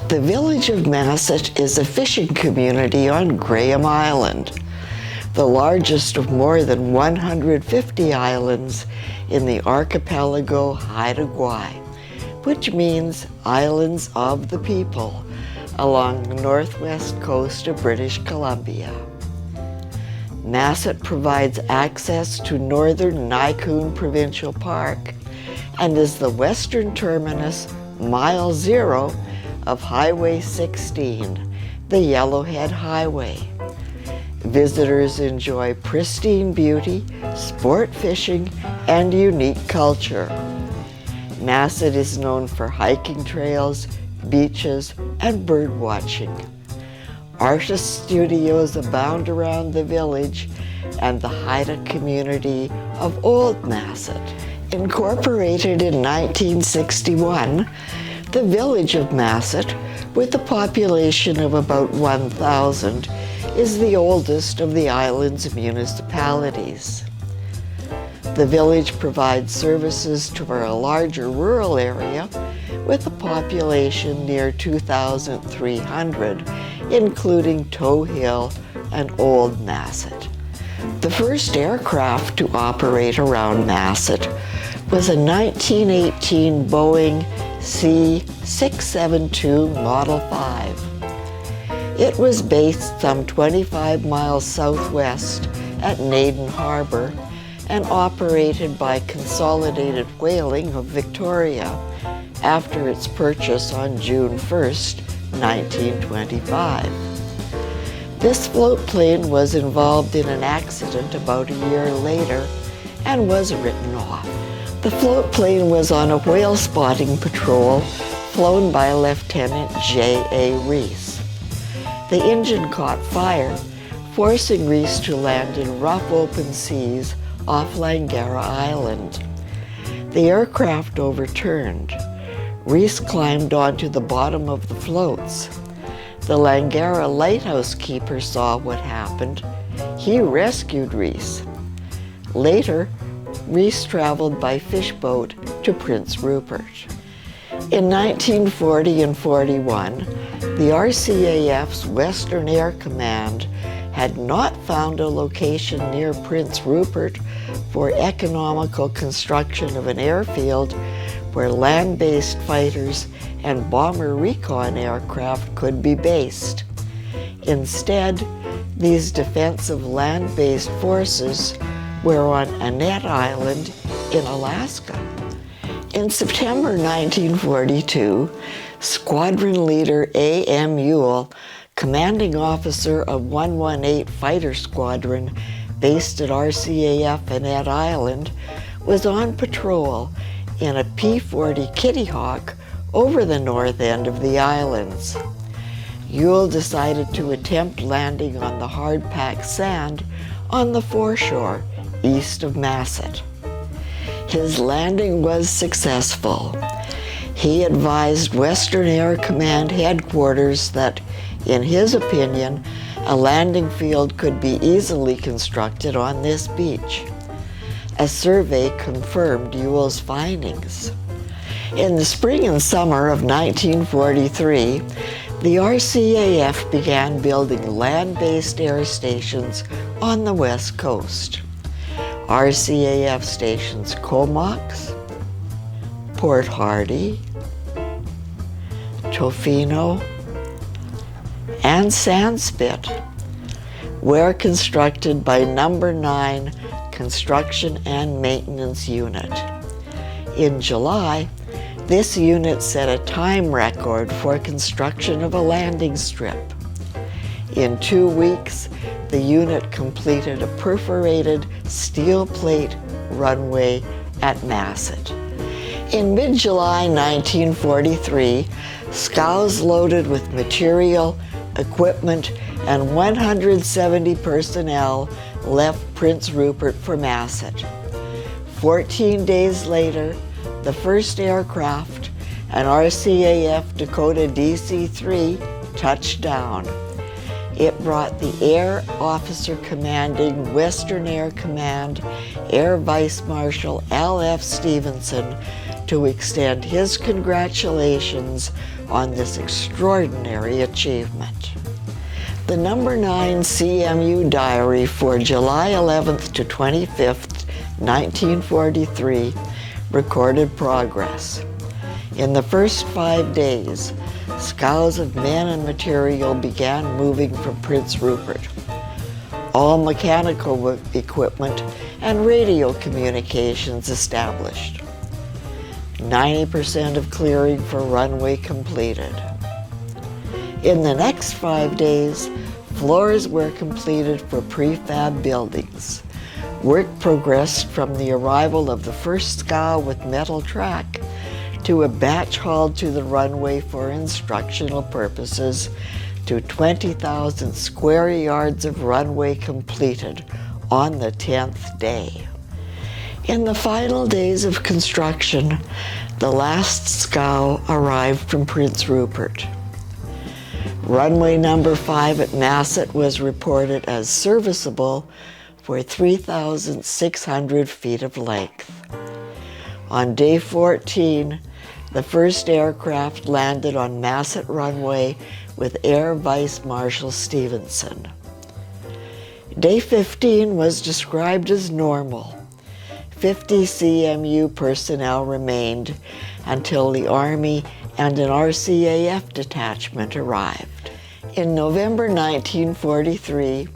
The Village of Masset is a fishing community on Graham Island, the largest of more than 150 islands in the archipelago Haida Gwaii, which means Islands of the People, along the northwest coast of British Columbia. Masset provides access to northern Naikoon Provincial Park and is the western terminus, mile 0, of Highway 16, the Yellowhead Highway. Visitors enjoy pristine beauty, sport fishing, and unique culture. Masset is known for hiking trails, beaches, and bird watching. Artist studios abound around the village and the Haida community of Old Masset. Incorporated in 1961, the Village of Masset, with a population of about 1,000, is the oldest of the island's municipalities. The village provides services to a larger rural area with a population near 2,300, including Toe Hill and Old Masset. The first aircraft to operate around Masset was a 1918 Boeing C-672 Model 5. It was based some 25 miles southwest at Naden Harbour and operated by Consolidated Whaling of Victoria after its purchase on June 1st, 1925. This floatplane was involved in an accident about a year later and was written off. The floatplane was on a whale spotting patrol flown by Lieutenant J.A. Reese. The engine caught fire, forcing Reese to land in rough open seas off Langara Island. The aircraft overturned. Reese climbed onto the bottom of the floats. The Langara lighthouse keeper saw what happened. He rescued Reese. Later, Reese traveled by fishboat to Prince Rupert. In 1940 and 41, the RCAF's Western Air Command had not found a location near Prince Rupert for economical construction of an airfield where land-based fighters and bomber recon aircraft could be based. Instead, these defensive land-based forces were on Annette Island in Alaska. In September 1942, Squadron Leader A.M. Ewell, commanding officer of 118 Fighter Squadron based at RCAF Annette Island, was on patrol in a P-40 Kitty Hawk over the north end of the islands. Ewell decided to attempt landing on the hard-packed sand on the foreshore east of Masset. His landing was successful. He advised Western Air Command headquarters that, in his opinion, a landing field could be easily constructed on this beach. A survey confirmed Ewell's findings. In the spring and summer of 1943, the RCAF began building land-based air stations on the west coast. RCAF Stations Comox, Port Hardy, Tofino and Sandspit were constructed by Number 9 Construction and Maintenance Unit. In July, this unit set a time record for construction of a landing strip. In 2 weeks, the unit completed a perforated steel plate runway at Masset. In mid-July 1943, scows loaded with material, equipment, and 170 personnel left Prince Rupert for Masset. 14 days later, the first aircraft, an RCAF Dakota DC-3, touched down. It brought the Air Officer Commanding Western Air Command Air Vice Marshal L.F. Stevenson to extend his congratulations on this extraordinary achievement. The number 9 CMU diary for July 11th to 25th, 1943, recorded progress. In the first 5 days, scows of men and material began moving from Prince Rupert. All mechanical equipment and radio communications established. 90% of clearing for runway completed. In the next 5 days, floors were completed for prefab buildings. Work progressed from the arrival of the first scow with metal track to a batch hauled to the runway for instructional purposes to 20,000 square yards of runway completed on the 10th day. In the final days of construction, the last scow arrived from Prince Rupert. Runway number 5 at Masset was reported as serviceable for 3,600 feet of length. On day 14, the first aircraft landed on Masset runway with Air Vice Marshal Stevenson. Day 15 was described as normal. 50 CMU personnel remained until the Army and an RCAF detachment arrived. In November 1943,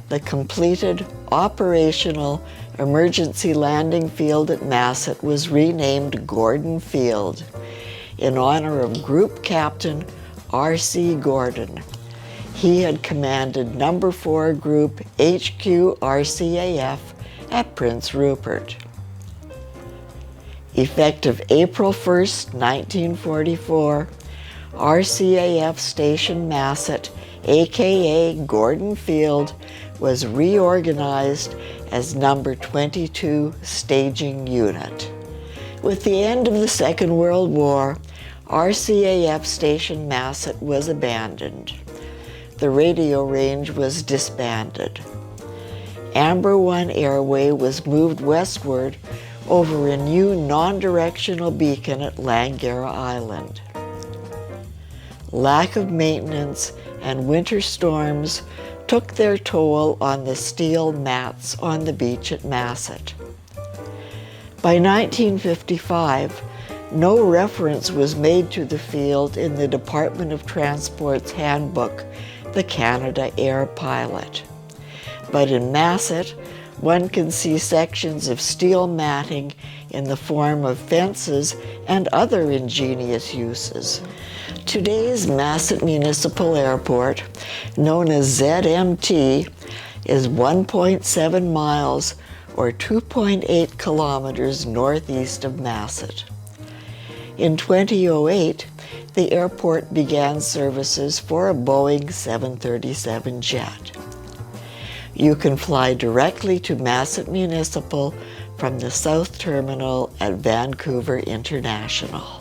the completed operational emergency landing field at Masset was renamed Gordon Field in honor of Group Captain R.C. Gordon. He had commanded Number 4 Group HQ RCAF at Prince Rupert. Effective April 1st, 1944, RCAF Station Masset, aka Gordon Field, was reorganized as Number 22 Staging Unit. With the end of the Second World War, RCAF Station Masset was abandoned. The radio range was disbanded. Amber 1 Airway was moved westward over a new non-directional beacon at Langara Island. Lack of maintenance and winter storms took their toll on the steel mats on the beach at Masset. By 1955, no reference was made to the field in the Department of Transport's handbook, the Canada Air Pilot. But in Masset, one can see sections of steel matting in the form of fences and other ingenious uses. Today's Masset Municipal Airport, known as ZMT, is 1.7 miles or 2.8 kilometers northeast of Masset. In 2008, the airport began services for a Boeing 737 jet. You can fly directly to Masset Municipal from the South Terminal at Vancouver International.